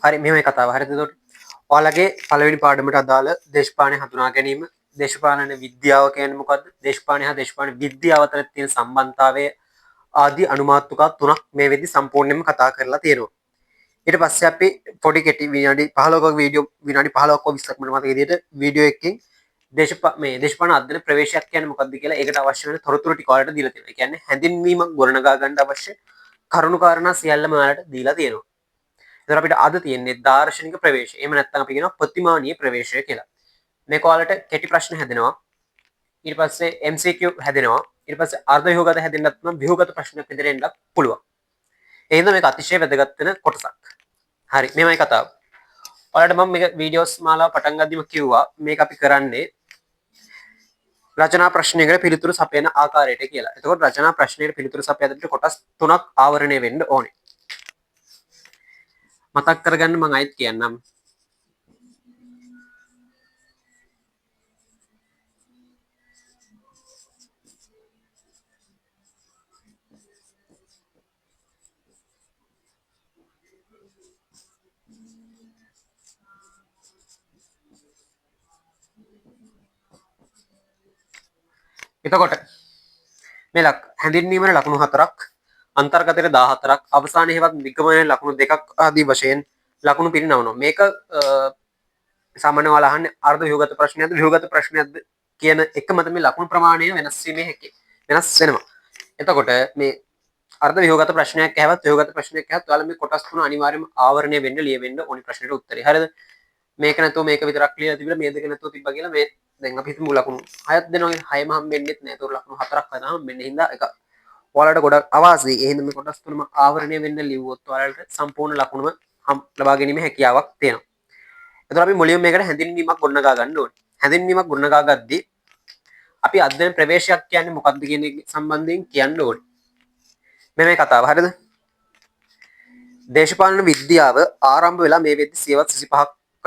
හරි මෙහෙමයි කතාව. හරිද? එතකොට ඔයාලගේ පළවෙනි පාඩමට අදාළ දේශපාලන හඳුනා ගැනීම, දේශපාලන විද්‍යාව කියන්නේ මොකද්ද? දේශපාලන හා දේශපාලන විද්‍යාව අතර තියෙන සම්බන්ධතාවය ආදී අනුමාතුකා තුනක් මේ වෙද්දි සම්පූර්ණයෙන්ම කතා කරලා තියෙනවා. ඊට පස්සේ අපි පොඩි කෙටි විනාඩි 15ක වීඩියෝ විනාඩි 15ක 20ක් මට මතක විදිහට වීඩියෝ එකකින් දේශපාලන අධ්‍යයන ප්‍රවේශයක් කියන්නේ මොකක්ද කියලා ඒකට අවශ්‍ය වෙන තොරතුරු ටික ඔයාලට දීලා තියෙනවා. ඒ කියන්නේ හැඳින්වීමක් ගොඩනගා ගන්න අවශ්‍ය කරුණු කාරණා සියල්ලම ඔයාලට දීලා තියෙනවා. එතකොට අපිට අද තියෙන්නේ දාර්ශනික ප්‍රවේශය. එහෙම නැත්නම් අපි කියනවා ප්‍රතිමානීය ප්‍රවේශය කියලා. මේක ඔයාලට කෙටි ප්‍රශ්න හැදෙනවා. ඊට පස්සේ MCQ හැදෙනවා. ඊට පස්සේ අර්ධ ව්‍යුහගත හැදෙන්නත් පුළුවන්, ව්‍යුහගත ප්‍රශ්නයක් විදිහට එන්නත් පුළුවන්. එහෙනම් මේක අතිශය වැදගත් වෙන කොටසක්. හරි මෙහෙමයි කතාව. ඔයාලට මම මේක වීඩියෝස් මාලාව පටන් ගද්දිම කිව්වා මේක අපි කරන්නේ රචනා ප්‍රශ්නයකට පිළිතුරු සපයන ආකාරයට කියලා. එතකොට රචනා ප්‍රශ්නයකට පිළිතුරු සපයද්දී කොටස් තුනක් ආවරණය වෙන්න ඕනේ. මතක් කරගන්න මම අයිත් කියන්නම්. එතකොට මේ හැඳින්වීමේ ලකුණු 4ක් අන්තර්ගතයේ 14ක් අවසානයේ හෙවත් නිගමනයේ ලකුණු 2ක් ආදී වශයෙන් ලකුණු පිරිනවනවා. මේක සාමාන්‍යයෙන් ඔයාලා අහන්නේ අර්ධ ව්‍යුහගත ප්‍රශ්නයක්ද ව්‍යුහගත ප්‍රශ්නයක්ද කියන එක මත මේ ලකුණු ප්‍රමාණය වෙනස් වීමේ හැකි වෙනස් වෙනවා. එතකොට මේ අර්ධ ව්‍යුහගත ප්‍රශ්නයක් ඇහුවත් ව්‍යුහගත ප්‍රශ්නයක් ඇහුවත් ඔයාලා මේ කොටස් තුන අනිවාර්යයෙන්ම ආවරණය වෙන්න ලියවෙන්න ඕනි ප්‍රශ්නෙට උත්තරේ. හරිද? මේක නැතුව මේක විතරක් ලියලා තිබිලා මේ දෙක නැතුව තිබ්බා කියලා මේ දැන් අපි හිතමු ලකුණු 6ක් දෙනවා කියලා 6ම හම්බෙන්නෙත් නෑ. ඒතකොට ලකුණු 4ක් හදා හම්බෙන්නේ. හින්දා එක ඔයාලට ගොඩක් අවාසි. ඒ හින්දා මේ කොටස් තුනම ආවරණය වෙන්න ලිව්වොත් ඔයාලට සම්පූර්ණ ලකුණුම ලබා ගැනීම හැකියාවක් තියෙනවා. එතකොට අපි මුලින්ම මේකට හැඳින්වීමක් ගොඩනගා ගන්න ඕනේ. හැඳින්වීමක් ගොඩනගා ගද්දී අපි අධ්‍යයන ප්‍රවේශයක් කියන්නේ මොකක්ද කියන එක සම්බන්ධයෙන් කියන්න ඕනේ. මේ කතාව හරියද? දේශපාලන විද්‍යාව ආරම්භ වෙලා මේ වෙද්දි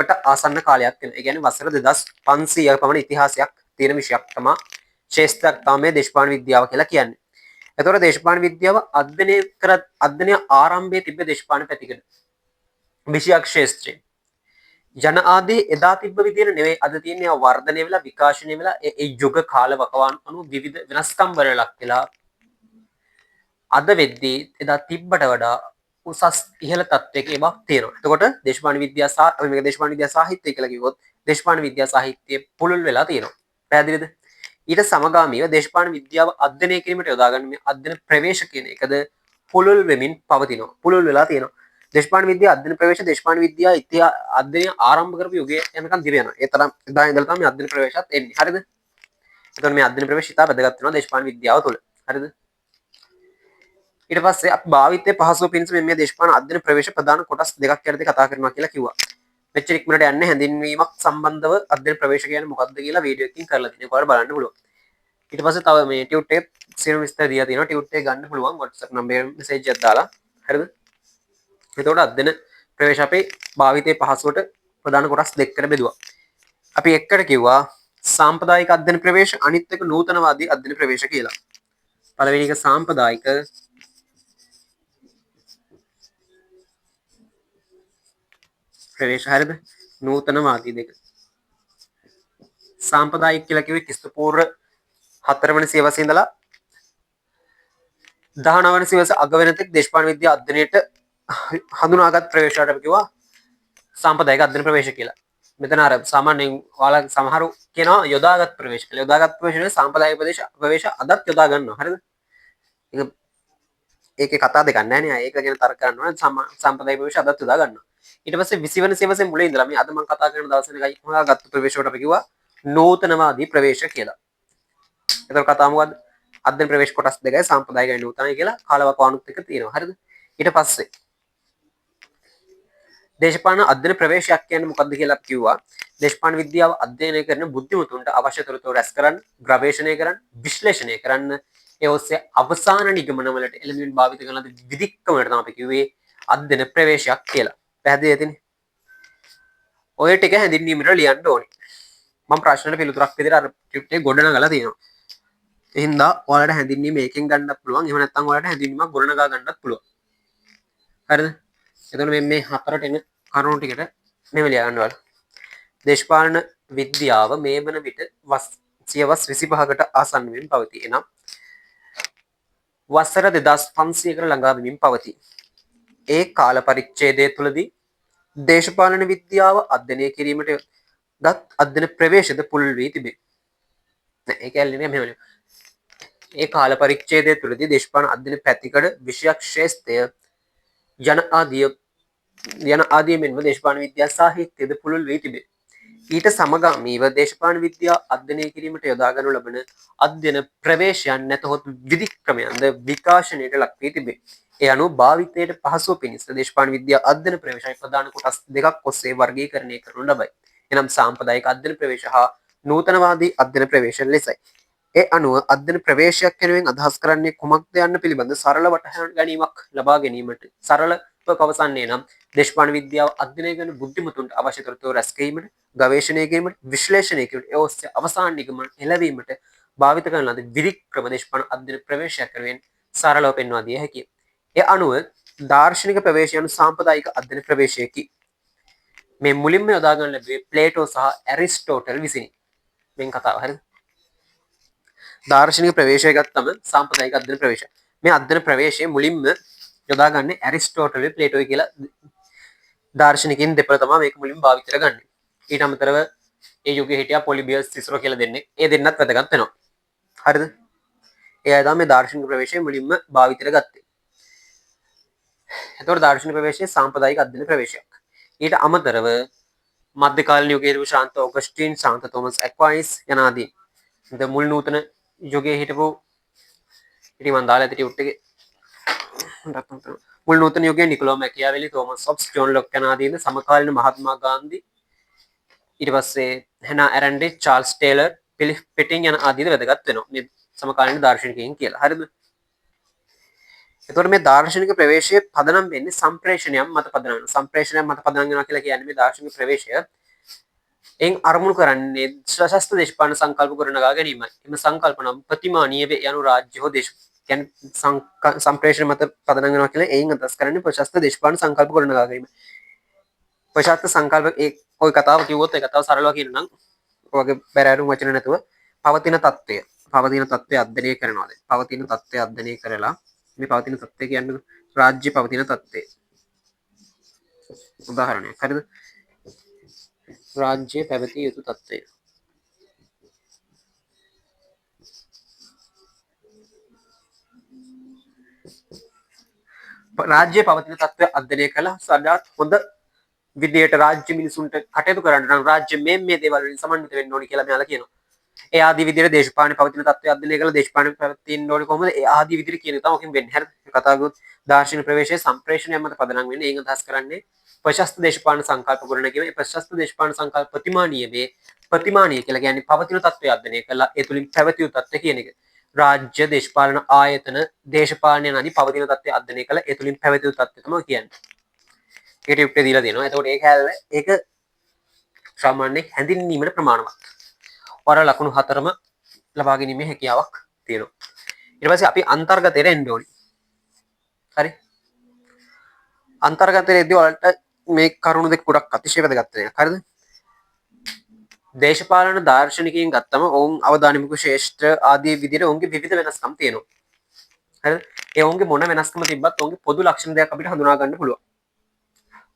25කට ආසන්න කාලයක් වෙනවා. ඒ කියන්නේ වසර 2500ක පමණ ඉතිහාසයක් තියෙන විෂයක් තමයි ශාස්ත්‍රයක් තමයි දේශපාලන විද්‍යාව කියලා කියන්නේ. එතකොට දේශපාලන විද්‍යාව අධ්‍යයනය ආරම්භයේ තිබ්බ දේශපාලන පැතිකඩ. විෂයක් ශාස්ත්‍රය. ජන ආදී එදා තිබ්බ විදිහට නෙවෙයි අද තියෙන්නේ වර්ධනය වෙලා විකාශනය වෙලා ඒ යුග කාල වකවාන් අනුව විවිධ වෙනස්කම් වල ලක් වෙලා අද වෙද්දී එදා තිබ්බට වඩා උසස් ඉහළ තත්ත්වයක ඒවා තියෙනවා. එතකොට දේශපාලන විද්‍යාව අපි මේක දේශපාලන විද්‍යා සාහිත්‍ය කියලා කිව්වොත් දේශපාලන විද්‍යා සාහිත්‍යය පුළුල් වෙලා තියෙනවා. පැහැදිලිද? ඊට සමගාමීව දේශපාලන විද්‍යාව අධ්‍යයනය කිරීමට යොදාගන්න මේ අධ්‍යයන ප්‍රවේශ කියන එකද පුළුල් වෙමින් පවතිනවා. පුළුල් වෙලා තියෙනවා. දේශපාලන විද්‍යාව අධ්‍යයන ප්‍රවේශ දේශපාලන විද්‍යාව ඉතිහාස අධ්‍යයනය ආරම්භ කරපු යුගයේ යනකම් දිව යනවා. ඒ තරම් එදා ඉඳලා තමයි අධ්‍යයන ප්‍රවේශات එන්නේ. හරිද? එතකොට මේ අධ්‍යයන ප්‍රවේශ ඉතාල වැදගත් වෙනවා දේශපාලන විද්‍යාව තුළ. හරිද? ඊට පස්සේ අපි භාවිතයේ පහසුව පිණිස මේ දේශපාලන අධ්‍යයන ප්‍රවේශ ප්‍රධාන කොටස් දෙකක් යටතේ කතා කරනවා කියලා කිව්වා. මෙච්චර ඉක්මනට යන්නේ හැඳින්වීමක් සම්බන්ධව අධ්‍යයන ප්‍රවේශ කියන්නේ මොකක්ද කියලා වීඩියෝ එකකින් කරලා තියෙනවා. ඔයාලා බලන්න පුළුවන්. ඊට පස්සේ තව මේ ටියුට් එක සියලු විස්තර දීලා තියෙනවා. ටියුට් එක ගන්න පුළුවන් WhatsApp නම්බරේ මෙසේජ් එකක් දාලා. හරිද? එතකොට අධ්‍යයන ප්‍රවේශ අපේ භාවිතයේ පහසුවට ප්‍රධාන කොටස් දෙකකට බෙදුවා. අපි එකට කිව්වා සාම්ප්‍රදායික අධ්‍යයන ප්‍රවේශ අනිත් එක නූතනවාදී අධ්‍යයන ප්‍රවේශ කියලා. පළවෙනි එක සාම්ප්‍රදායික ප්‍රවේශ හරිද? නූතනවාදී දෙක. සාම්ප්‍රදායික කියලා කිව්වේ ක්‍රිස්තු පූර්ව 4 වෙනි සියවසේ ඉඳලා 19 වෙනි සියවස අග වෙනතෙක් දේශපාලන විද්‍යාව අධ්‍යයනයට හඳුනාගත් ප්‍රවේශයට අපි කිව්වා සාම්ප්‍රදායික අධ්‍යයන ප්‍රවේශ කියලා. මෙතන අර සාමාන්‍යයෙන් ඔයාලා සමහරු කියනවා යොදාගත් ප්‍රවේශ කියලා. යොදාගත් ප්‍රවේශ නෙවෙයි සාම්ප්‍රදායික ප්‍රවේශ අදත් යොදා ගන්නවා. හරිද? ඒකේ කතා දෙකක් නැහැ නේ. ඒක ගැන තර්ක කරන්න ඕනේ. සාම්ප්‍රදායික ප්‍රවේශ අදත් යොදා ගන්නවා. ඊට පස්සේ 20 වෙනි සියවසේ මුලින් ඉඳලා මේ අද මම කතා කරන දවසේ හොයාගත්තු ප්‍රවේශයට අපි කිව්වා නූතනවාදී ප්‍රවේශ කියලා. එතකොට කතාව මොකද්ද? අධ්‍යයන ප්‍රවේශ කොටස් දෙකයි සාම්ප්‍රදායිකයි නූතනයි කියලා කාලවකවානුත් එක තියෙනවා. හරිද? ඊට පස්සේ දේශපාලන අධ්‍යයන ප්‍රවේශයක් කියන්නේ මොකක්ද කියලා අපි කිව්වා. දේශපාලන විද්‍යාව අධ්‍යයනය කරන බුද්ධිමතුන්ට අවශ්‍ය තොරතුරු රැස් කරන්න, ගවේෂණය කරන්න, විශ්ලේෂණය කරන්න, ඒ ඔස්සේ අවසාන නිගමන වලට එළඹෙමින් භාවිත කරන විදික්කමකට තමයි අපි කිව්වේ අධ්‍යයන ප්‍රවේශයක් කියලා. පැහැදිලි ඇතිනේ? ඔය ටික හැඳින්වීමට ලියන්න ඕනේ. මම ප්‍රශ්නෙට පිළිතුරක් විදිහට අර ස්ක්‍රිප්ට් එක ගොඩනගලා තියෙනවා. එහෙනම් ඔයාලට හැඳින්වීම මේකෙන් ගන්නත් පුළුවන්. එහෙම නැත්නම් ඔයාලට හැඳින්වීමක් ගොඩනගා ගන්නත් පුළුවන්. හරිද? එතකොට මේ හතරට එන කරුණු ටිකට මෙහෙම ලියා ගන්න ඕන. දේශපාලන විද්‍යාව මේ වන විට සියවස් 25කට ආසන්න වෙමින් පවතී. එනම් වසර 2500කට ළඟා වෙමින් පවතී. ඒ කාල පරිච්ඡේදය තුළදී දේශපාලන විද්‍යාව අධ්‍යයනය කිරීමට දත් අධ්‍යයන ප්‍රවේශද පුළුල් වී තිබේ. ඒක ඇල්ලන්නේ මෙහෙමනේ. ඒ කාල පරිච්ඡේදය තුළදී දේශපාලන අධ්‍යයන පැතිකඩ විෂයක් ශ්‍රේෂ්ඨය යන ආදී මෙන්ම දේශපාලන විද්‍යා සාහිත්‍යද පුළුල් වී තිබේ. ඊට සමගාමීව දේශපාලන විද්‍යා අධ්‍යයනය කිරීමට යොදා ගනු ලබන අධ්‍යයන ප්‍රවේශයන් නැතහොත් විධික්‍රමයන්ද විකාශනයට ලක් වී තිබේ. ඒ අනුව භාවිතයට පහසුව පිණිස දේශපාලන විද්‍යා අධ්‍යයන ප්‍රවේශය ප්‍රධාන කොටස් දෙකක් ඔස්සේ වර්ගීකරණය කරනු ලබයි. එනම් සාම්ප්‍රදායික අධ්‍යයන ප්‍රවේශ හා නූතනවාදී අධ්‍යයන ප්‍රවේශ ලෙසයි. ඒ අනුව අධ්‍යයන ප්‍රවේශයක් වෙනුවෙන් අදහස් කරන්නේ කුමක්ද යන්න පිළිබඳ සරල වටහා ගැනීමක් ලබා ගැනීමට සරලව පවසන්නේ නම් දේශපාලන විද්‍යාව අධ්‍යයනය කරන බුද්ධිමතුන්ට අවශ්‍ය තොරතුරු රැස් කිරීමට, ගවේෂණය කිරීමට, විශ්ලේෂණය කිරීමට, ඒ ඔස්සේ අවසාන නිගමන එළවීමට භාවිත කරන ලද විරික්‍රම දේශපාලන අධ්‍යයන ප්‍රවේශයක් වෙනුවෙන් සරලව පෙන්වා දිය හැකිය. ඒ අනුව දාර්ශනික ප්‍රවේශය යනු සාම්ප්‍රදායික අධ්‍යයන ප්‍රවේශයකි. මේ මුලින්ම යොදා ගන්න ලැබුවේ ප්ලේටෝ සහ ඇරිස්ටෝටල් විසිනි. මෙන් කතාව හරිද? දාර්ශනික ප්‍රවේශය ගත්තම සාම්ප්‍රදායික අධ්‍යයන ප්‍රවේශය. මේ අධ්‍යයන ප්‍රවේශය මුලින්ම යොදා ගන්නේ ඇරිස්ටෝටල් ප්ලේටෝ කියලා දාර්ශනිකයින් දෙපළ තමයි මේක මුලින්ම භාවිත කරගන්නේ. ඊට අමතරව ඒ යුගයේ හිටියා පොලිබියස් සිසරෝ කියලා දෙන්නේ. ඒ දෙන්නත් වැදගත් වෙනවා. හරිද? ඒ අය තමයි මේ දාර්ශනික ප්‍රවේශය මුලින්ම භාවිතයට ගත්තේ. එතකොට දාර්ශනික ප්‍රවේශය සාම්ප්‍රදායික අධ්‍යයන ප්‍රවේශයක්. ඊට අමතරව මධ්‍යකාලීන යුගයේ හිටපු ශාන්ත ඔගස්ටින්, ශාන්ත තෝමස් ඇක්වයිස් යනාදී මුල් නූතන යුගයේ හිටපු ඉතින් මම දාලා ඇති ටියුට් එකේ මුල් නූතන යුගයේ නිකොලෝ මැකියාවෙලි, තෝමස් හොබ්ස්, ජෝන් ලොක් යනාදීන් සමකාලීන මහත්මා ගාන්ධි, ඊට පස්සේ හෙනා ඇරන්ඩි, චාල්ස් ටේලර්, ෆිලිප් පිටින් යන ආදීද වැදගත් වෙනවා මේ සමකාලීන දාර්ශනිකයින් කියලා. හරිද? එතකොට මේ දාර්ශනික ප්‍රවේශයේ පදනම් වෙන්නේ සම්ප්‍රේෂණයක් මත පදනම් වෙනවා. සම්ප්‍රේෂණයක් මත පදනම් වෙනවා කියලා කියන්නේ මේ දාර්ශනික ප්‍රවේශය එන් අරමුණු කරන්නේ සශස්ත්‍ර දේශපාලන සංකල්ප ගොඩනගා ගැනීමයි. එම සංකල්ප නම් ප්‍රතිමානීය වේ යනු රාජ්‍ය හෝ දේශ කියන්නේ සම්ප්‍රේෂණ මත පදනම් වෙනවා කියලා එයින් අදහස් කරන්නේ ප්‍රශස්ත දේශපාලන සංකල්ප ගොඩනගා ගැනීම. ප්‍රශස්ත සංකල්ප ඒ ඔය කතාව කිව්වොත් ඒ කතාව සරලව කියනනම් ඔයගේ බැරෑරුම් වචන නැතුව පවතින තත්ත්වය අධ්‍යයනය කරනවාද? පවතින තත්ත්වය අධ්‍යයනය කරලා මේ පවතින තත්ත්වය කියන්නේ රාජ්‍ය පවතින තත්ත්වය. උදාහරණයක් හරිද? රාජ්‍ය පැවතිය යුතු තත්ත්වය. රාජ්‍ය පවතින තත්ත්වය අධ්‍යයනය කළා සදාත් හොඳ විදියට රාජ්‍ය මිනිසුන්ට කටයුතු කරන්න නම් රාජ්‍ය මේ දේවල් වලින් සමන්විත වෙන්න ඕනි කියලා මෙයාලා කියනවා. ඒ ආදී විදියට දේශපාලන පවතින තත්ත්වය අධ්‍යයනය කළා දේශපාලන පැවතින්න ඕනේ කොහොමද? ඒ ආදී විදියට කියන එක තමයි ඔකින් වෙන්නේ. හරිද? කතා කරගොත් දාර්ශනික ප්‍රවේශයේ සම්ප්‍රේෂණය මත පදනම් වෙන්නේ. ඒකෙන් අදහස් කරන්නේ ප්‍රශස්ත දේශපාලන සංකල්ප ගොඩනැගීම. ඒ ප්‍රශස්ත දේශපාලන සංකල්ප ප්‍රතිමානීය වේ. ප්‍රතිමානීය කියලා කියන්නේ පවතින තත්ත්වය අධ්‍යයනය කළා ඒ තුලින් පැවතිය යුතු තත්ත්වය කියන එක. රාජ්‍ය දේශපාලන ආයතන දේශපාලනය නැති පවතින තත්ත්වය අධ්‍යයනය කළා ඒ තුලින් පැවතිය යුතු තත්ත්වය තමයි කියන්නේ. ඒකට යුක්තිය දීලා දෙනවා. එතකොට ඒක සාමාන්‍යයෙන් හැඳින්වීමට ප්‍රමාණවත්. වර ලකුණු 4ම ලබා ගැනීමේ හැකියාවක් තියෙනවා. ඊට පස්සේ අපි අන්තර්ගතයට එන්න ඕනි. හරි? අන්තර්ගතයේදී වලට මේ කරුණු දෙක ගොඩක් අතිශය වැදගත් වෙනවා. හරිද? දේශපාලන දාර්ශනිකයින් ගත්තම ඔවුන් අවදානිමක ශේෂ්ත්‍ර ආදී විදිහට ඔවුන්ගේ විවිධ වෙනස්කම් තියෙනවා. හරිද? ඒ ඔවුන්ගේ මොන වෙනස්කම තිබ්බත් ඔවුන්ගේ පොදු ලක්ෂණ දෙකක් අපිට හඳුනා ගන්න පුළුවන්.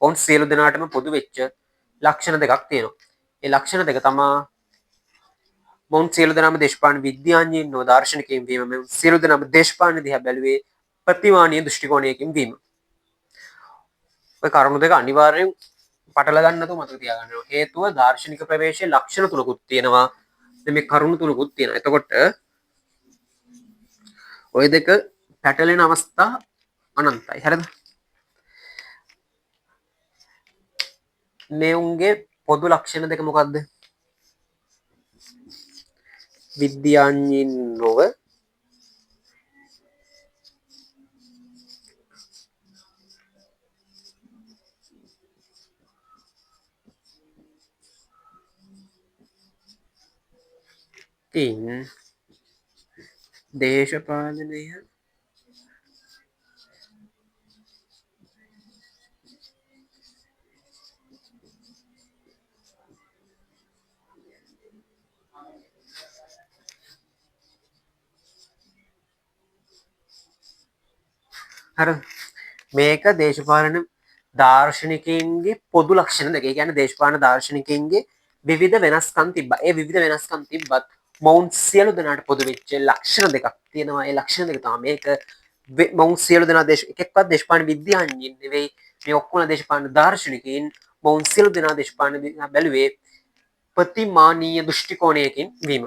ඔවුන් සියලු දෙනාටම පොදු වෙච්ච ලක්ෂණ දෙකක් තියෙනවා. ඒ ලක්ෂණ දෙක තමයි මොවුන් සියලු දෙනාම දේශපාලන විද්‍යාඥයින් නොව දාර්ශනිකයින් වීම. මෙවුන් සියලු දෙනාම දේශපාලන දිහා බැලුවේ ප්‍රතිමානීය දෘෂ්ටි කෝණයකින් වීම. ඔය කරුණු දෙක අනිවාර්යෙන් පටල ගන්න නැතුව මතක තියාගන්න ඕනේ. හේතුව දාර්ශනික ප්‍රවේශයේ ලක්ෂණ තුනකුත් තියෙනවා. මේ කරුණු තුනකුත් තියෙනවා. එතකොට ওই දෙක පැටලෙන අවස්ථා අනන්තයි. හරිද? මේ උන්ගේ පොදු ලක්ෂණ දෙක මොකක්ද? විද්‍යාඥයින් නොව දේශපාලනය හරි මේක දේශපාලන දාර්ශනිකයින්ගේ පොදු ලක්ෂණ දෙක. ඒ කියන්නේ දේශපාලන දාර්ශනිකයින්ගේ විවිධ වෙනස්කම් තිබ්බා. ඒ විවිධ වෙනස්කම් තිබ්බත් මොවුන් සියලු දෙනාට පොදු වෙච්ච ලක්ෂණ දෙකක් තියෙනවා. ඒ ලක්ෂණ දෙක තමයි මේක මොවුන් සියලු දෙනා එකෙක්වත් දේශපාලන විද්‍යාඥයින් නෙවෙයි. මේ ඔක්කොම දේශපාලන දාර්ශනිකයින් මොවුන් සියලු දෙනා දේශපාලන බැලුවේ ප්‍රතිමානීය දෘෂ්ටි කෝණයකින් වීම.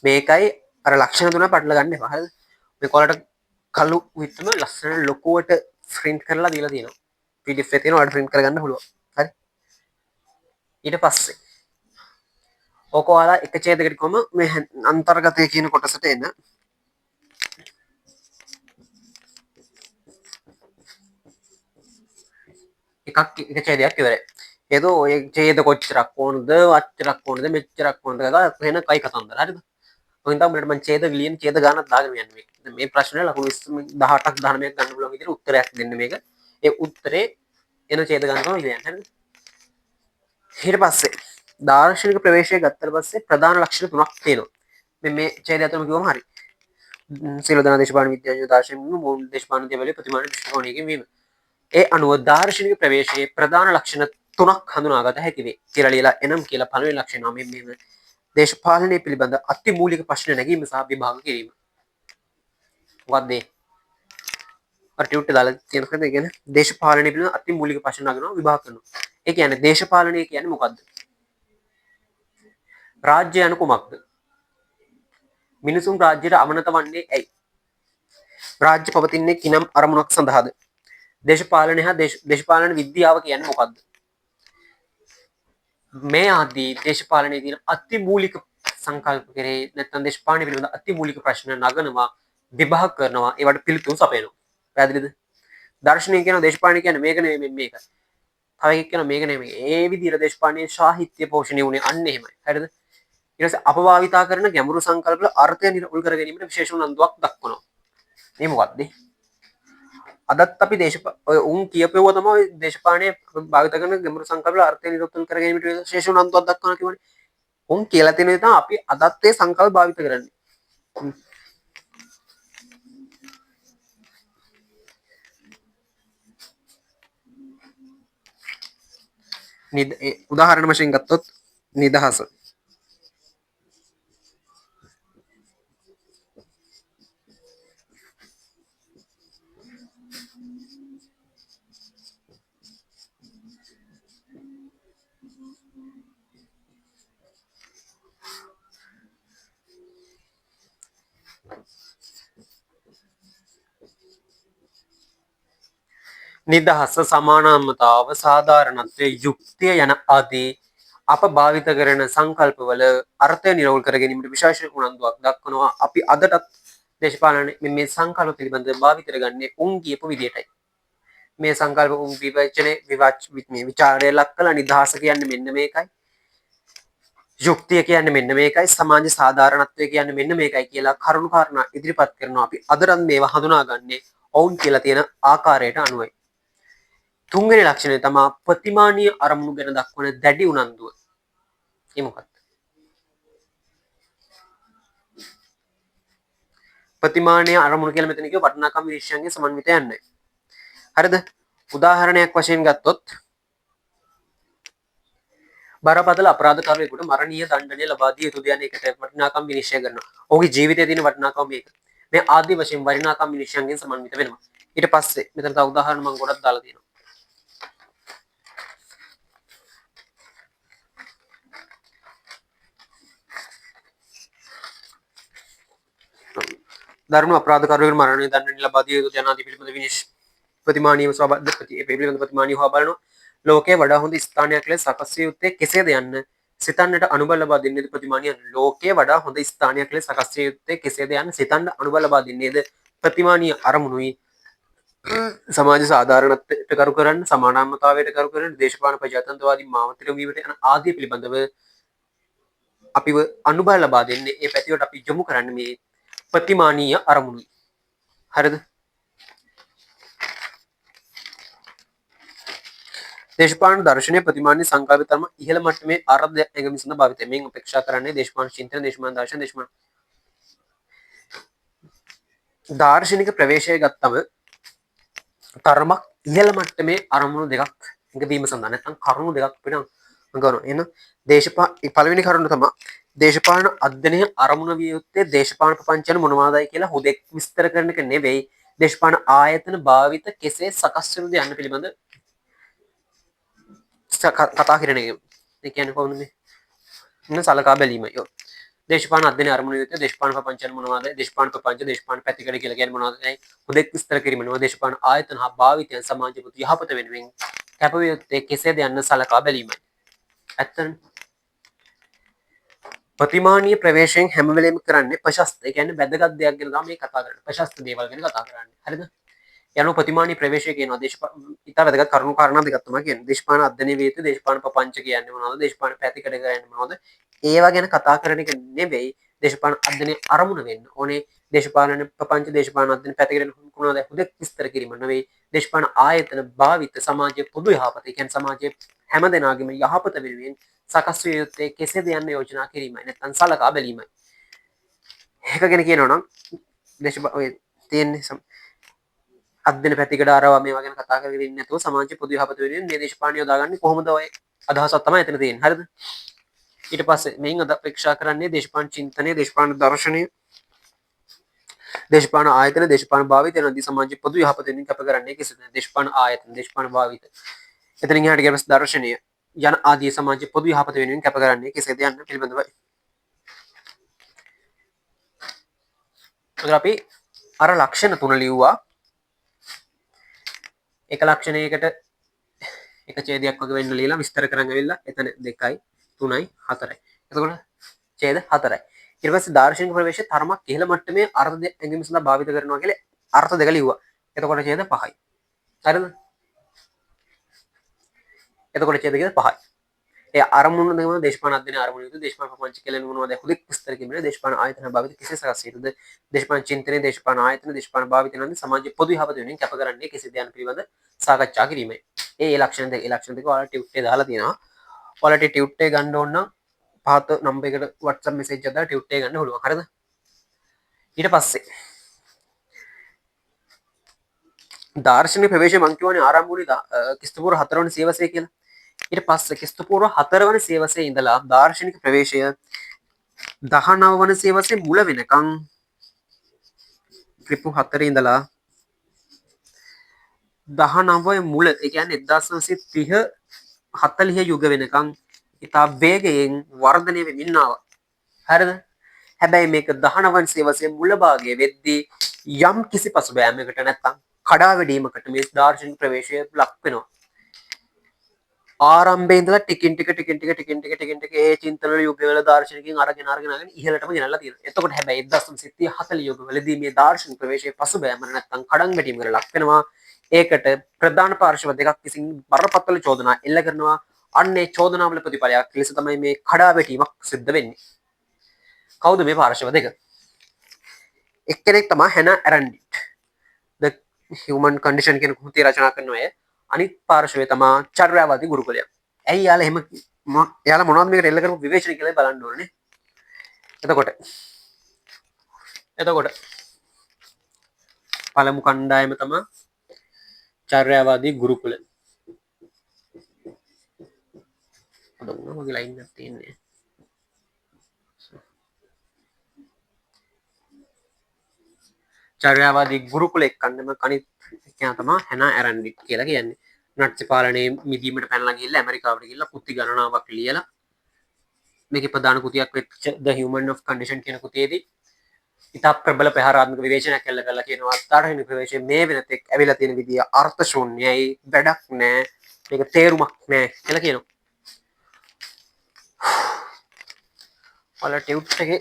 මේකයි අර ලක්ෂණ තුන පටල ගන්න එපා. හරිද? මේ කොලට කළු විතම ලස්සන ලොකුවට ෆ්‍රින්ට් කරලා දීලා තියෙනවා. PDF එකේ තියෙනවා ඔයාලට ෆ්‍රින්ට් කරගන්න පුළුවන්. හරි. ඊට පස්සේ ඕක ඔයාලා එක ඡේදයකට කොම මේ අන්තර්ගතය කියන කොටසට එන එකක් එක ඡේදයක් ඉවරයි. ඒක ඔය ඡේද කොච්චරක් ඕනද, වච්චරක් ඕනද, මෙච්චරක් ඕනද කියලා වෙන කයි කතන්දර. හරිද? ඔයින් තමයි මම ඡේද විලියන් ඡේද ගානක් දාගෙන යන්නේ. මේ ප්‍රශ්නේ ලකුණු 18ක් 19ක් ගන්න පුළුවන් විදිහට උත්තරයක් දෙන්න මේක. ඒ උත්තරේ එන ඡේද ගන්න තමයි ලියන්න. හරිද? ඊට පස්සේ දාර්ශනික ප්‍රවේශය ගත්තට පස්සේ ප්‍රධාන ලක්ෂණ තුනක් තියෙනවා. මේ ඡේදය අතරම කිව්වම හරි. සියලු දෙනා දේශපාලන විද්‍යාඥයෝ දාර්ශනික මොවුන් දේශපාලන දේවල් ප්‍රතිමාන දෘෂ්ටිකෝණයකින් වීම. ඒ අනුව දාර්ශනික ප්‍රවේශයේ ප්‍රධාන ලක්ෂණ තුනක් හඳුනාගත හැකි වේ. කියලා ලියලා එනම් කියලා පළවෙනි ලක්ෂණ නම් මෙන්න දේශපාලනය පිළිබඳ අති මූලික ප්‍රශ්න නැගීම සහ විභාග කිරීම. මොකක්ද ඒ? අර ටියුට් දාලා තියෙන කද කියන්නේ දේශපාලනය පිළිබඳ අති මූලික ප්‍රශ්න නගනවා විභාග කරනවා. ඒ කියන්නේ දේශපාලනය කියන්නේ මොකද්ද? රාජ්‍ය යනු කුමක්ද? මිනිසුන් රාජ්‍යයට අමනත වන්නේ ඇයි? රාජ්‍ය පවතින්නේ කිනම් අරමුණක් සඳහාද? දේශපාලනය හා දේශපාලන විද්‍යාව කියන්නේ මොකක්ද? මේ ආදී දේශපාලනයේ තියෙන අති මූලික සංකල්ප කෙරේ නැත්නම් දේශපාලනය පිළිබඳ අති මූලික ප්‍රශ්න නගනවා විභාග කරනවා ඒවට පිළිතුරු සපයනවා. පැහැදිලිද? දර්ශනය කියන දේශපාලනය කියන්නේ මේක නෙමෙයි මේක. තව එකක් කියන මේක නෙමෙයි. ඒ විදිහට දේශපාලනයේ සාහිත්‍ය පෝෂණය වුණේ අන්න එහෙමයි. හරිද? ඊට පස්සේ අපභාවිතා කරන ගැඹුරු සංකල්ප වල අර්ථය නිරවුල් කර ගැනීමට විශේෂ උනන්දුවක් දක්වනවා. මේ මොකක්ද? අදත් අපි උන් කියපෙව්වා තමයි දේශපාලනයේ භාවිත කරන ගැඹුරු සංකල්ප වල අර්ථය නිරවුල් කර ගැනීමට විශේෂ උනන්දුවක් දක්වනවා කියන්නේ. උන් කියලා තියෙන දේ තමයි අපි අදත් ඒ සංකල්ප භාවිත කරන්නේ. උදාහරණ වශයෙන් ගත්තොත් නිදහස. නිදහස සමානම්මතාව සාධාරණත්වය යුක්තිය යන ආදී අප භාවිත කරන සංකල්පවල අර්ථය නිරවුල් කර ගැනීමට විශේෂ උනන්දුවක් දක්වනවා. අපි අදටත් දේශපාලන මේ සංකල්ප පිළිබඳව භාවිත කරගන්නේ උන් කියපු විදිහටයි. මේ සංකල්ප උන් මේ විචාරය ලක් කළා. නිදහස කියන්නේ මෙන්න මේකයි. යුක්තිය කියන්නේ මෙන්න මේකයි. සමාජ සාධාරණත්වය කියන්නේ මෙන්න මේකයි කියලා කරුණු කාරණා ඉදිරිපත් කරනවා. අපි අදටත් මේවා හඳුනාගන්නේ ඔවුන් කියලා තියෙන ආකාරයට අනුවයි. තුන්වෙනි ලක්ෂණය තමයි ප්‍රතිමානීය අරමුණු ගැන දක්වන දැඩි උනන්දුව. ඒ මොකක්ද? ප්‍රතිමානීය අරමුණු කියලා මෙතන කියව වටිනාකම් විනිශ්චයන්ගේ සමන්විතය යන්නේ. හරිද? උදාහරණයක් වශයෙන් ගත්තොත් බරපතල අපරාධකාරයෙකුට මරණීය දණ්ඩනය ලබා දිය යුතුද යන එකට වටිනාකම් විනිශ්චය කරනවා. ඔහුගේ ජීවිතයේ තියෙන වටිනාකම මේක. මේ ආදී වශයෙන් වටිනාකම් විනිශ්චයන්ගෙන් සමන්විත වෙනවා. ඊට පස්සේ මෙතන තව උදාහරණ මම ගොඩක් දාලා තියෙනවා. දරුණු අපරාධකාරයෙකුට මරණීය දණ්ඩනය ලබා දිය යුතු ජනාධිපති පිළිබඳ විනිශ්චය ප්‍රතිමානීය පිළිබඳ ප්‍රතිමානීය හොවා බලනවා. ලෝකයේ වඩා හොඳ ස්ථානයක් ලෙස සකස් විය යුත්තේ කෙසේද යන්න සිතන්නට අනුබල ලබා දෙන්නේද ප්‍රතිමානීය. ලෝකයේ වඩා හොඳ ස්ථානයක් ලෙස සකස් විය යුත්තේ කෙසේද යන්න සිතන්න අනුබල ලබා දෙන්නේද ප්‍රතිමානීය අරමුණුයි. සමාජ සාධාරණත්වයට කරු කරන්න, සමානම්මතාවයට කරු කරන්න, දේශපාලන ප්‍රජාතන්ත්‍රවාදී මාවතට වීමට යන ආදී පිළිබඳව අපිව අනුබල ලබා දෙන්නේ ඒ පැතිවලට අපි යොමු කරන්නේ මේ ප්‍රතිමානීය අරමුණුයි. හරිද? දේශපාලන දර්ශනය ප්‍රතිමානීය සංකල්ප තම ඉහළ මට්ටමේ ආරම්භය ඇඟවීම සඳහා භාවිතය. මෙයින් අපේක්ෂා කරන්නේ දේශපාලන චින්තන, දේශපාලන දර්ශන, දාර්ශනික ප්‍රවේශය ගත්තම තරමක් ඉහළ මට්ටමේ අරමුණු දෙකක් එකවීම සඳහා නැත්නම් කරුණු දෙකක් අපිට ගන්නවා. එහෙනම් පළවෙනි කරුණ තමයි දේශපාලන අධ්‍යයනය අරමුණ විය යුත්තේ දේශපාලන ප්‍රපංචන මොනවාදයි කියලා හුදෙක් විස්තර කරන එක නෙවෙයි. දේශපාලන ආයතන භාවිත කෙසේ සකස් වෙනද යන්න පිළිබඳ කතා කරන එක. ඒ කියන්නේ කොහොමද මේ? සලකා බැලීමයි. දේශපාලන අධ්‍යයනය අරමුණු විය යුත්තේ දේශපාලන ප්‍රපංචන මොනවාදයි? දේශපාලන ප්‍රපංච දේශපාලන පැතිකඩ කියලා කියන්නේ මොනවදයි? හුදෙක් විස්තර කිරීම නෙවෙයි. දේශපාලන ආයතන හා භාවිතයන් සමාජ පොදු යහපත වෙනුවෙන් කැපවිය යුත්තේ කෙසේද යන්න සලකා බැලීමයි. ඇත්තනේ ප්‍රතිමානීය ප්‍රවේශයෙන් හැම වෙලේම කරන්නේ ප්‍රශස්ත. ඒ කියන්නේ වැදගත් දෙයක් ගැන තමයි මේ කතා කරන්නේ. ප්‍රශස්ත දේවල් ගැන කතා කරන්නේ. හරිද? යනු ප්‍රතිමානීය ප්‍රවේශය කියනවා ඉතා වැදගත් කරුණු කාරණා දෙකක් තමයි කියන්නේ. දේශපාලන අධ්‍යයනය විය යුතු දේශපාලන ප්‍රපංච කියන්නේ මොනවද? දේශපාලන පැතිකඩ කියන්නේ මොනවද? ඒවා ගැන කතා කරන එක නෙවෙයි දේශපාලන අධ්‍යයනය අරමුණ වෙන්න ඕනේ. දේශපාලන ප්‍රපංච දේශපාලන අධ්‍යයන පැතිකඩ මොනවද? හුදෙක් විස්තර කිරීම නෙවෙයි. දේශපාලන ආයතන භාවිත සමාජයේ පොදු යහපත. ඒ කියන්නේ සමාජයේ හැම දෙනාගේම යහපත වෙනුවෙන් සකස් විය යුත්තේ කෙසේද යන්න යෝජනා කිරීමයි. නැත්නම් සලකා බැලීමයි. ඒක ගැන කියනවා නම් ඔය තියෙන්නේ අධ්‍යයන පැතිකඩ අරවා මේවා ගැන කතා කරගෙන ඉන්නේ නැතුව සමාජයේ පොදු යහපත වෙනුවෙන් මේ දේශපාලනය යොදාගන්නේ කොහොමද? ඔය අදහසක් තමයි එතන තියෙන්නේ. හරිද? ඊට පස්සේ මෙයින් අද අපේක්ෂා කරන්නේ දේශපාලන චින්තනය, දේශපාලන දර්ශනය, දේශපාලන ආයතන, දේශපාලන භාවිත යනදී සමාජයේ පොදු යහපත වෙනුවෙන් කැප කරන්නේ කෙසේද? දේශපාලන ආයතන, දේශපාලන භාවිත. එතනින් එහාට ගියම දර්ශනය යන ආදී සමාජයේ පොදු යහපත වෙනුවෙන් කැප කරන්නේ කෙසේද යන්න පිළිබඳවයි. අපි අර ලක්ෂණ තුන ලිව්වා. එක ලක්ෂණයකට එක ඡේදයක් වගේ වෙන්න ලියලා විස්තර කරන් ඇවිල්ලා එතන 2යි 3යි 4යි. එතකොට ඡේද 4යි. ඊට පස්සේ දාර්ශනික ප්‍රවේශය තරමක් ඉහළ මට්ටමේ අර්ථ ඇඟීම් සඳහා භාවිත කරනවා කියලා අර්ථ දෙක ලිව්වා. එතකොට ඡේද 5යි. හරිද? එතකොට ඡේද 5යි. ඒ අරමුණු දෙකම දේශපාලන අධ්‍යයන අරමුණු විදිහට දේශපාලන ප්‍රපංච කියලා මොනවද හුදෙක් විස්තර කිරීමේ දේශපාලන ආයතන භාවිත කෙසේ සකස් වේද? දේශපාලන චින්තනයේ දේශපාලන ආයතන දේශපාලන භාවිත වෙනදී සමාජයේ පොදු යහපත වෙනුවෙන් කැප කරන්නේ කෙසේද යන පිළිබඳ සාකච්ඡා කිරීමයි. ඒ ලක්ෂණ දෙක ඔයාලට ටියුට් එක දාලා තියෙනවා. ඔයාලට ටියුට් එක ගන්න ඕන නම් පහත නම්බර් එකට WhatsApp message එකක් දාලා ටියුට් එක ගන්න පුළුවන්. හරිද? ඊට පස්සේ දාර්ශනික ප්‍රවේශය මං කියවනේ ආරම්භ වුණේ ක්‍රිස්තුපූර්ව 4 වෙනි සියවසේ කියලා. ඊට පස්සේ ක්‍රිස්තුපූර්ව 4 වෙනි සියවසේ ඉඳලා දාර්ශනික ප්‍රවේශය 19 වෙනි සියවසේ මුල වෙනකන් ක්‍රිපු 4 ඉඳලා 19 මුල ඒ කියන්නේ 1930 40 යුග වෙනකන් ඉතා වේගයෙන් වර්ධනය වෙමින් ආවා. හරිද? හැබැයි මේක 19 වෙනි සියවසේ මුල භාගයේ වෙද්දී යම් කිසි පසුබෑමකට නැත්තම් කඩා වැටීමකට මේ දාර්ශනික ප්‍රවේශය ලක් වෙනවා. ආරම්භයේ ඉඳලා ටිකින් ටික ඒ චින්තන යුගවල දාර්ශනිකයන් අරගෙන ඉහළටම ගෙනල්ලා තියෙනවා. එතකොට හැබැයි 1930 40 යුගවලදී මේ දාර්ශනික ප්‍රවේශයේ පසුබෑම නැත්තම් කඩන් වැටීමකට ලක් වෙනවා. ඒකට ප්‍රධාන පාර්ශව දෙකක් විසින් බරපතල චෝදනා එල්ල කරනවා. අන්නේ චෝදනාවල ප්‍රතිඵලයක් ලෙස තමයි මේ කඩා වැටීමක් සිද්ධ වෙන්නේ. කවුද මේ පාර්ශව දෙක? එක්කෙනෙක් තමයි හැනා ඇරන්ඩිට්. The Human Condition කියන කෘතිය රචනා කරන අය. අනිත් පාර්ශවය තමයි චර්යාවාදී ගුරුකුලය. ඇයි යාලා මොනවද මේකට එල්ල කරපු විවේචන කියලා බලන්න ඕනේ. එතකොට පළමු කණ්ඩායම තමයි චර්යාවාදී ගුරුකුල. මගේ ලයින් එකක් තියෙන්නේ. චර්යාවාදී ගුරුකුල එක්කන්නම කනිත් එක්කෙනා තමයි හැනා ඇරන්ඩිට් කියලා කියන්නේ. නට්සි පාලනයේ මිදීමට පැනලා ගිහිල්ලා ඇමරිකාවට ගිහිල්ලා කෘති ගණනාවක් ලියලා මේකේ ප්‍රධාන කෘතියක් වෙච්ච The Human of Condition කියන කෘතියේදී ඉතා ප්‍රබල ප්‍රහාරාත්මක විවේචනයක් කළා කියලා කියනවා. දාර්ශනික ප්‍රවේශයේ මේ වෙනතෙක් ඇවිල්ලා තියෙන විදිය අර්ථ ශූන්‍යයි, වැඩක් නැහැ, මේක තේරුමක් නැහැ කියලා කියනවා. ඔයාලා ටියුට් එකේ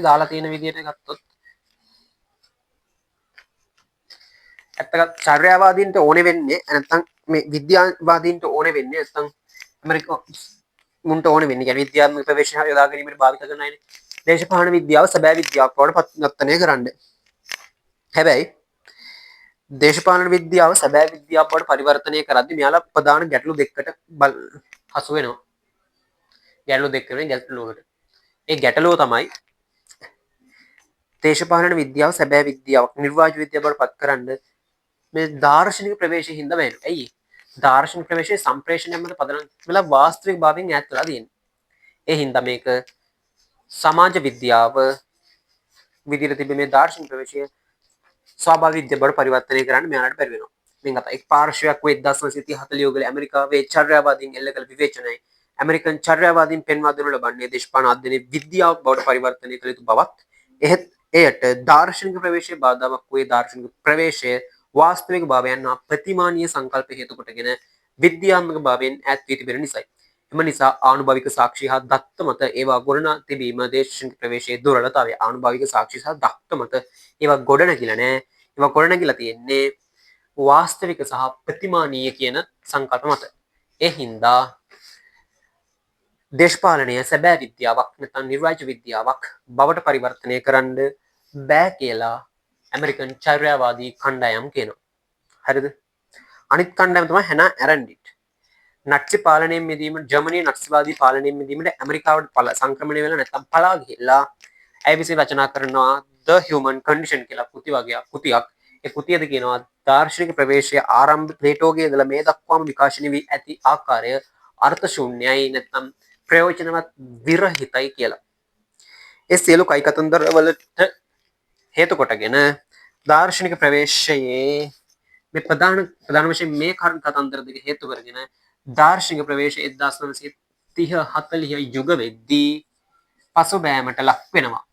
දාලා තියෙන විදියට ගත්තොත් ඇත්තට චර්යාවාදීන්ට ඕනේ වෙන්නේ නැත්නම් මේ විද්‍යාවාදීන්ට ඕනේ වෙන්නේ නැත්නම් ඇමරිකානුන්ට ඕනේ වෙන්නේ කියන්නේ විද්‍යාත්මක ප්‍රවේශය යොදා ගැනීමට භාවිත කරන අයනේ. දේශපාලන විද්‍යාව සැබෑ විද්‍යාවක් බවට පත්වත්තනය කරන්න. හැබැයි දේශපාලන විද්‍යාව සැබෑ විද්‍යාවක් බවට පරිවර්තනය කරද්දී මෙයාලා ප්‍රධාන ගැටලු දෙකකට හසු වෙනවා. ගැටලු දෙකකට. ඒ ගැටලුව තමයි දේශපාලන විද්‍යාව සැබෑ විද්‍යාවක් නිර්වාච විද්‍යාව බවට පත් කරන්න මේ දාර්ශනික ප්‍රවේශය හින්දා වෙන්නේ. ඇයි? දාර්ශනික ප්‍රවේශයේ සම්ප්‍රේෂණය මත පදනම් වෙලා වාස්තවික භාවයෙන් ඈත් වෙලා තියෙන්නේ. ඒ හින්දා මේක සමාජ විද්‍යාව විදිහට තිබෙන මේ දාර්ශනික ප්‍රවේශය ස්වාභාවික විද්‍යාව බවට පරිවර්තනය කරන්න මෙයාලට බැරි වෙනවා. මේක අත එක් පාර්ශවයක් වේ 1930 යුගල ඇමරිකාවේ චර්යාවාදීන් එල්ල කළ විවේචනයි ඇමරිකන් චර්යාවාදීන් පෙන්වා දෙනු ලබන්නේ දේශපාලන අධ්‍යයනයේ විද්‍යාවක් බවට පරිවර්තනය කළ යුතු බවත් එහෙත් එයට දාර්ශනික ප්‍රවේශයේ බාධාවක් වේ දාර්ශනික ප්‍රවේශය වාස්තවික භාවයන් හා ප්‍රතිමානීය සංකල්ප හේතු කොටගෙන විද්‍යාත්මක භාවයෙන් ඈත් වී තිබෙන නිසායි. එම නිසා ආනුභාවික සාක්ෂි හා දත්ත මත ඒවා ගොඩනගා තිබීම දේශනික ප්‍රවේශයේ දුර්වලතාවය. ආනුභාවික සාක්ෂි සහ දත්ත මත ඒවා ගොඩනැගිලා නැහැ. ඒවා ගොඩනැගිලා තියෙන්නේ වාස්තවික සහ ප්‍රතිමානීය කියන සංකල්ප මත. ඒ හින්දා දේශපාලනය සැබෑ විද්‍යාවක් නැත්නම් නිර්වාච විද්‍යාවක් බවට පරිවර්තනය කරන්න බෑ කියලා ඇමරිකන් චර්යාවාදී කණ්ඩායම් කියනවා. හරිද? අනිත් කණ්ඩායම තමයි හැනා ඇරන්ඩිට්. නට්සි පාලනයෙන් මිදීම ජර්මනියේ නට්සිවාදී පාලනයෙන් මිදීමට ඇමරිකාවට සංක්‍රමණය වෙලා නැත්නම් පලා ගිහිල්ලා ඇය විසින් රචනා කරනවා The Human Condition කියලා කෘතියක්. ඒ කෘතියද කියනවා දාර්ශනික ප්‍රවේශයේ ආරම්භ ප්ලේටෝගේ ඉඳලා මේ දක්වාම විකාශනය වී ඇති ආකාරය අර්ථ ශූන්‍යයි නැත්නම් ප්‍රයෝජනවත් විරහිතයි කියලා. ඒ සියලු කයි කතන්දර වලට හේතු කොටගෙන දාර්ශනික ප්‍රවේශයේ මේ ප්‍රධාන වශයෙන් මේ කරුණු කතන්දර දෙක හේතු කරගෙන දාර්ශනික ප්‍රවේශය 1930-40 යුග වෙද්දී පසුබෑමට ලක් වෙනවා.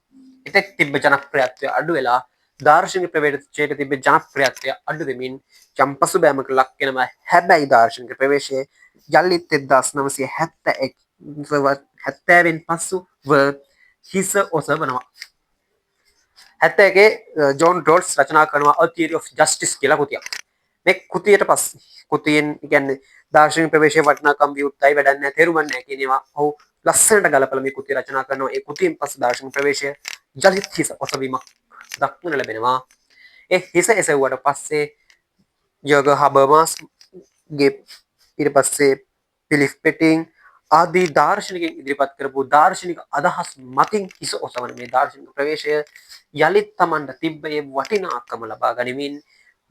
එතෙක් තිබ්බ ජනප්‍රියත්වය අඩු වෙලා දාර්ශනික ප්‍රවේශයට තිබ්බ ජනප්‍රියත්වය අඩු වෙමින් යම් පසුබෑමකට ලක් වෙනවා. හැබැයි දාර්ශනික ප්‍රවේශය යලිත් 1971 පසුව හිස ඔසවනවා. 71 ජෝන් රෝඩ්ස් රචනා කරනවා A Theory of Justice කියලා කෘතියක්. මේ කෘතියට පස්සේ කෘතියෙන් කියන්නේ දාර්ශනික ප්‍රවේශයේ වටිනාකම් විවුර්තයි වැඩක් නැහැ තේරුම් ගන්න නැහැ කියන ඒවා ඔහු ලස්සනට ගලපලා මේ කෘතිය රචනා කරනවා. ඒ කෘතියෙන් පස්සේ දාර්ශනික ප්‍රවේශය යලිත් හිස ඔසවීමක් දක්වන්න ලැබෙනවා. ඒ හිස එසවුවට පස්සේ යෝග හබර්මාස් ගේ ඊට පස්සේ පිලිප් පෙටින් ආදී දාර්ශනිකයන් ඉදිරිපත් කරපු දාර්ශනික අදහස් මතින් හිස ඔසවන මේ දාර්ශනික ප්‍රවේශය යලිත් Tamanට තිබ්බේ වටිනාකම ලබා ගනිමින්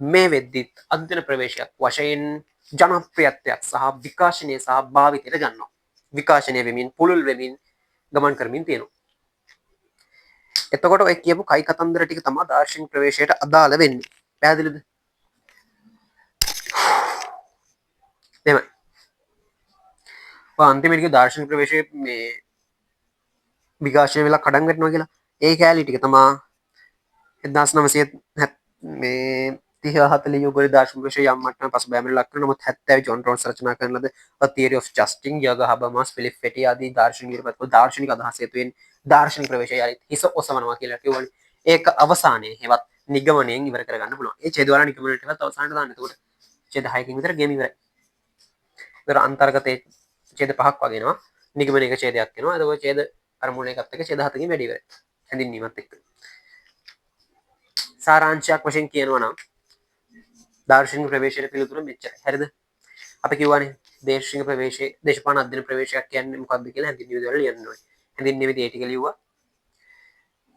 මේ වෙද්දිත් අධ්‍යයන ප්‍රවේශයක් වශයෙන් ජනප්‍රියත්වයක් සහ විකාශනය සහ භාවිතයට ගන්නවා. විකාශනය වෙමින් පුළුල් වෙමින් ගමන් කරමින් තියෙනවා. එතකොට ඔය කියපු කයි කතන්දර ටික තමයි දාර්ශනික ප්‍රවේශයට අදාළ වෙන්නේ. පැහැදිලිද? එහෙමයි. අන්තිමට දාර්ශනික ප්‍රවේශයේ මේ විකාශනය වෙලා කඩන් වැටෙනවා කියලා. ඒ කැලී ටික තමයි 1900 මේ 30-40 යුගවල දාර්ශනික ප්‍රවේශය යම් මට්ටමක පසුබෑමට ලක් කරන නමුත් 70 ජෝන් රෝඩ්ස් රචනා කරන ලද A Theory of Justice යග හබර්මාස් ෆිලිප් ෆෙටි ආදී දාර්ශනික අදහස් හේතුවෙන් දාර්ශනික ප්‍රවේශය යලිත් හිස ඔසවනවා කියලා කිව්වනේ. ඒක අවසානයේ හෙවත් නිගමනයෙන් ඉවර කරගන්න පුළුවන්. ඒ ඡේදවල නිගමනයටවත් අවසානට දාන්න. එතකොට ඡේද 6කින් විතර ගෙම ඉවරයි. ඒතර අන්තර්ගතයේ ඡේද 5ක් වගේ එනවා. නිගමනයක ඡේදයක් එනවා. එතකොට ඡේද අර මුල එකත් එක්ක ඡේද 7කින් වැඩි ඉවරයි. හැඳින්වීමත් එක්ක. සාරාංශයක් වශයෙන් කියනවා නම් දාර්ශනික ප්‍රවේශයට පිළිතුර මෙච්චරයි. හරිද? අපි කියවනේ දේශනික ප්‍රවේශයේ දේශපාලන අධ්‍යයන ප්‍රවේශයක් කියන්නේ මොකක්ද කියලා හැඳින්වීම වල ලියන්න ඕනේ. හැඳින්වීමේදී ඒ ටික ලියුවා.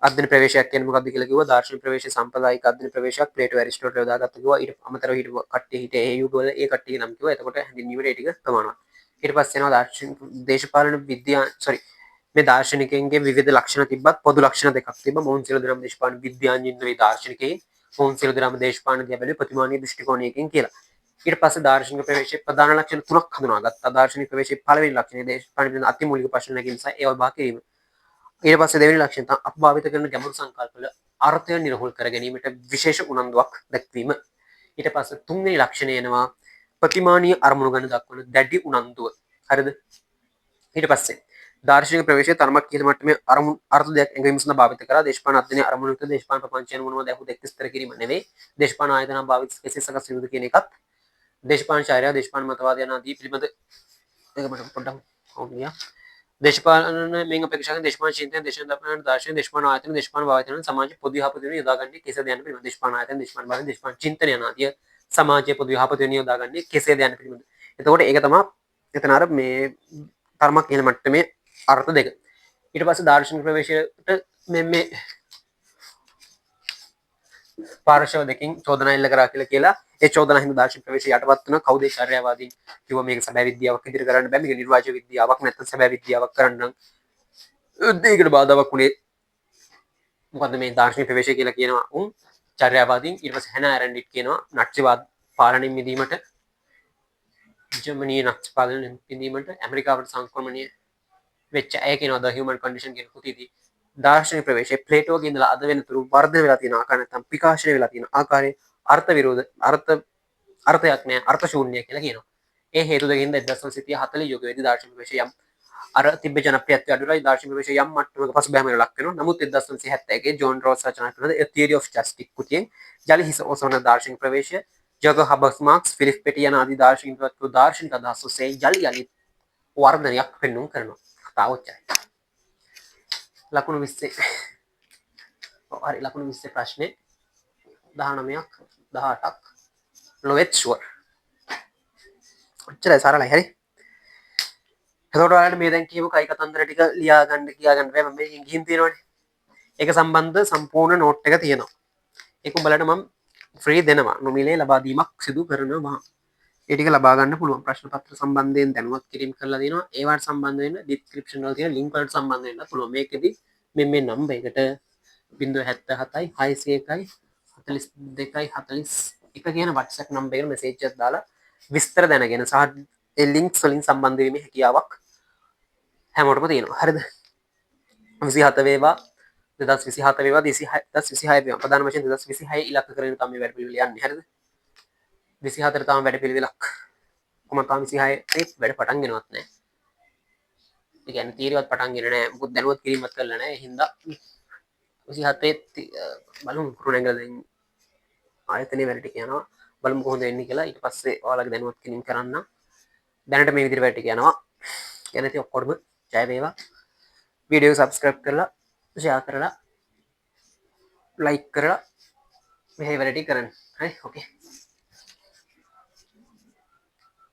අධ්‍යයන ප්‍රවේශයක් කියන්නේ මොකක්ද කියලා කිව්වා. දාර්ශනික ප්‍රවේශයේ සම්ප්‍රදායික අධ්‍යයන ප්‍රවේශයක් ප්ලේටෝ ඇරිස්ටෝටල් යොදාගත්ත කිව්වා. ඊට අමතරව හිටපු කට්ටිය හිටේ ඒ යුගවල ඒ කට්ටිය නම් කිව්වා. එතකොට හැඳින්වීමේ ඒ ටික ප්‍රමාණවත්. ඊට පස්සේ එනවා දාර්ශනික දේශපාලන මේ දාර්ශනිකයන්ගේ විවිධ ලක්ෂණ තිබ්බත් පොදු ලක්ෂණ දෙකක් තිබ්බා. මොවුන් සියලු දෙනාම දේශපාලන විද්‍යාඥයින් නෙවෙයි දාර්ශනිකයින්. මොවුන් සියලු දෙනාම දේශපාලන දිහා බැලුවේ ප්‍රතිමානීය දෘෂ්ටි කෝණයකින් කියලා. ඊට පස්සේ දාර්ශනික ප්‍රවේශයේ ප්‍රධාන ලක්ෂණ තුනක් හඳුනාගත්තා. දාර්ශනික ප්‍රවේශයේ පළවෙනි ලක්ෂණය දේශපාලන පිළිබඳ අතිමූලික ප්‍රශ්න නැගීම නිසා ඒව බා කිරීම. ඊට පස්සේ දෙවෙනි ලක්ෂණය තමයි අප භාවිත කරන ගැඹුරු සංකල්පවල අර්ථය නිර්හුල් කර ගැනීමට විශේෂ උනන්දුවක් දක්වීම. ඊට පස්සේ තුන්වෙනි ලක්ෂණය එනවා ප්‍රතිමානීය අරමුණු ගැන දක්වන දැඩි උනන්දුව. හරිද? ඊට පස්සේ දාර්ශනික ප්‍රවේශයේ තරමක් ඉහළ මට්ටමේ අර්ථ දෙයක් ඇඟවීම සඳහා භාවිත කරා. දේශපාලන අධ්‍යයනයේ අරමුණු විතර දේශපාලන ප්‍රපංචයන් මොනවද ඇහු දෙක් විස්තර කිරීම නෙවෙයි. දේශපාලන ආයතන භාවිත කෙසේ සකස් වෙනවද කියන එකත් දේශපාලන චාරය දේශපාලන මතවාද යන ආදී පිළිබඳ ඒක මට පොඩ්ඩක් හොමියා. දේශපාලන මෙන් අපේක්ෂා කරන දේශපාලන චින්තන දේශපාලන දාර්ශනික දේශපාලන ආයතන දේශපාලන භාවිතන සමාජ පොදු යහපත වෙනුවෙන් යොදාගන්නේ කෙසේද යන පිළිබඳ දේශපාලන ආයතන දේශපාලන භාවිතන දේශපාලන චින්තන යන ආදී සමාජයේ පොදු යහපත වෙනුවෙන් යොදාගන්නේ කෙසේද යන පිළිබඳ. එතකොට ඒක තමයි එතන අර මේ තරමක් ඉහළ මට්ටමේ අර්ථ දෙක. ඊට පස්සේ දාර්ශනික ප්‍රවේශයට මේ පාර්ශව දෙකින් චෝදනා එල්ල කරා කියලා ඒ චෝදනා හින්දා දාර්ශනික ප්‍රවේශය යටපත් වුණා. කවුද ඒ චර්යාවාදීන් කිව්වා මේක සැබෑ විද්‍යාවක් ඉදිරි කරන්න බෑ. මේක නිර්වාචක විද්‍යාවක් නැත්නම් සැබෑ විද්‍යාවක් කරන්න නම් ඒකට බාධාවක් උනේ මොකද්ද මේ දාර්ශනික ප්‍රවේශය කියලා කියනවා උන් චර්යාවාදීන්. ඊට පස්සේ හැනා ඇරන්ඩිට් කියනවා නත්සිවාද පාලනයෙන් මිදීමට ජර්මනියේ නත්සි පාලනයෙන් මිදීමට ඇමරිකාවට සංක්‍රමණය වෙච්ච අය කියනවා ද හියුමන් කන්ඩිෂන් කියන කෘතියේදී දාර්ශනික ප්‍රවේශය ප්ලේටෝගේ ඉඳලා අද වෙනතුරු වර්ධනය වෙලා තියෙන ආකාරය නැත්නම් විකාශනය වෙලා තියෙන ආකාරයේ අර්ථ විරෝධ අර්ථයක් නෑ අර්ථ ශූන්‍ය කියලා කියනවා. ඒ හේතු දෙකින් 1940 යුගයේදී දාර්ශනික ප්‍රවේශය යම් අර තිබ්බ ජනප්‍රියත්වය අඩුයි. දාර්ශනික ප්‍රවේශය යම් මට්ටමක පසුබෑමකට ලක් වෙනවා. නමුත් 1971 ජෝන් රෝස් රචනා කරන The Theory of Justice කෘතියෙන් ජලි හිස ඔසවන දාර්ශනික ප්‍රවේශය ජග හබස්මාක්ස් ෆිලිප් පෙටි යන ආදී දාර්ශනික අදහස් ඔස්සේ යලි යලිත් වර්ධනයක් පෙන්නුම් කරනවා. කතාව ඔච්චරයි. ලකුණු 20 හරි ලකුණු 20 ප්‍රශ්නේ 19ක් 18ක් ලොවෙත් ෂුවර් ඔච්චරයි සරලයි හරි. එතකොට ඔයාලට මේ දැන් කියපු කයි කතන්දර ටික ලියා ගන්න කියා ගන්න බෑ. මම මේකෙන් ගිහින් තියෙනවනේ. ඒක සම්බන්ධ සම්පූර්ණ නෝට් එක තියෙනවා. ඒක උඹලට මම ෆ්‍රී දෙනවා. නොමිලේ ලබා දීමක් සිදු කරනවා. ඒ ටික ලබා ගන්න පුළුවන්. ප්‍රශ්න පත්‍ර සම්බන්ධයෙන් දැනුවත් කිරීම කරලා දෙනවා. ඒවට සම්බන්ධ වෙන්න ඩිස්ක්‍රිප්ෂන් වල තියෙන ලින්ක් වලට සම්බන්ධ වෙන්න පුළුවන්. මේකෙදි මේ නම්බර් එකට 077යි 601යි 42යි 41 කියන WhatsApp නම්බර් එකට මෙසේජ් එකක් දාලා විස්තර දැනගෙන සහ ඒ ලින්ක්ස් වලින් සම්බන්ධ වීමේ හැකියාවක් හැමෝටම තියෙනවා. හරිද? 27 වේවා 2027 වේවා 2026 වේවා ප්‍රධාන වශයෙන් 2026 ඉලක්ක කරගෙන තමයි වැඩ පිළිවෙල යන්නේ. හරිද? 24 තාම වැඩ පිළිවෙලක් කොහොම තාම 26 වැඩ පටන් ගෙනවත් නැහැ. ඒ කියන්නේ තීරවත් පටන් ගෙන නැහැ. මොකද දැනුවත් කිරීමක් කරලා නැහැ. ඒ හින්දා 27 බලමු කුරුණැංගල දැන් ආයතනයේ වැඩ ටික යනවා. බලමු කොහොමද වෙන්නේ කියලා. ඊට පස්සේ ඔයාලගේ දැනුවත් කිරීම කරන්න. දැනට මේ විදිහට වැඩ ටික යනවා. එනති ඔක්කොටම ජය වේවා. වීඩියෝ සබස්ක්‍රයිබ් කරලා ෂෙයා කරලා ලයික් කරලා මෙහෙ වැඩ ටික කරන්න. හරි ඕකේ.